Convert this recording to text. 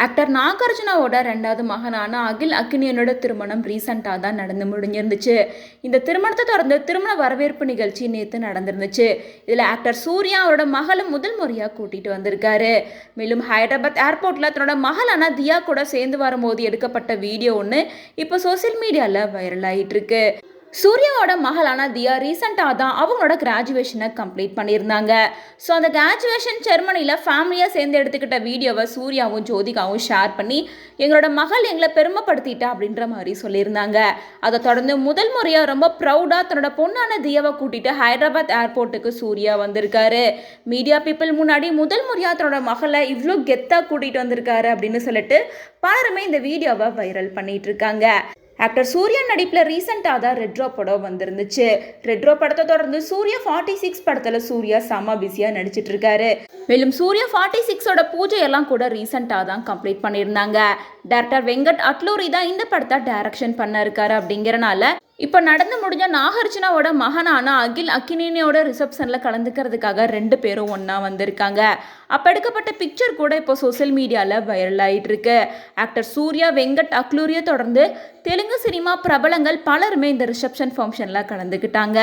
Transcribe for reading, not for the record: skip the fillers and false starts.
Actor நாகார்ஜுனாவோட ரெண்டாவது மகனான அகில் அக்கினியனோட திருமணம் ரீசெண்டாக தான் நடந்து முடிஞ்சிருந்துச்சு. இந்த திருமணத்தை தொடர்ந்து திருமண வரவேற்பு நிகழ்ச்சி நேற்று நடந்திருந்துச்சு. இதில் ஆக்டர் சூர்யா அவரோட மகளை முதல் முறையாக கூட்டிகிட்டு வந்திருக்காரு. மேலும் ஹைதராபாத் ஏர்போர்ட்டில் தன்னோட மகளான தியா கூட சேர்ந்து வரும்போது எடுக்கப்பட்ட வீடியோ ஒன்று இப்போ சோசியல் மீடியாவில் வைரல் ஆகிட்டு இருக்கு. சூர்யாவோட மகளான தியா ரீசெண்டாக தான் அவங்களோட கிராஜுவேஷனை கம்ப்ளீட் பண்ணியிருந்தாங்க. ஸோ அந்த கிராஜுவேஷன் செரமனியில் ஃபேமிலியாக சேர்ந்து எடுத்துக்கிட்ட வீடியோவை சூர்யாவும் ஜோதிகாவும் ஷேர் பண்ணி எங்களோட மகள் எங்களை பெருமைப்படுத்திட்டா அப்படின்ற மாதிரி சொல்லியிருந்தாங்க. அதை தொடர்ந்து முதல் முறையாக ரொம்ப ப்ரௌடாக தன்னோட பொண்ணான தியாவை கூட்டிட்டு ஹைதராபாத் ஏர்போர்ட்டுக்கு சூர்யா வந்திருக்காரு. மீடியா பீப்புள் முன்னாடி முதல் முறையாக தன்னோட மகளை இவ்வளோ கெத்தாக கூட்டிகிட்டு வந்திருக்காரு அப்படின்னு சொல்லிட்டு பலருமே இந்த வீடியோவை வைரல் பண்ணிட்டு இருக்காங்க. ஆக்டர் சூர்யா நடிப்பில் ரீசெண்டாக தான் ரெட்ரோ படம் வந்திருந்துச்சு. ரெட்ரோ படத்தை தொடர்ந்து சூர்யா 46 படத்தில் சூர்யா செம்ம பிஸியாக நடிச்சிட்டு இருக்காரு. மேலும் சூர்யா 46ஓட பூஜையெல்லாம் கூட ரீசெண்டாக தான் கம்ப்ளீட் பண்ணியிருந்தாங்க. டைரக்டர் வெங்கட் அட்லூரி தான் இந்த படத்தை டைரக்ஷன் பண்ண இருக்காரு. அப்படிங்கிறனால இப்போ நடந்து முடிஞ்ச நாகார்ஜுனாவோட மகனான அகில் அக்கினியோட ரிசப்ஷனில் கலந்துக்கிறதுக்காக 2 பேரும் ஒன்றா வந்திருக்காங்க. அப்போ எடுக்கப்பட்ட பிக்சர் கூட இப்போ சோசியல் மீடியாவில் வைரல் ஆகிட்டு இருக்கு. ஆக்டர் சூர்யா, வெங்கட் அக்லூரியை தொடர்ந்து தெலுங்கு சினிமா பிரபலங்கள் பலருமே இந்த ரிசப்ஷன் ஃபங்க்ஷனில் கலந்துக்கிட்டாங்க.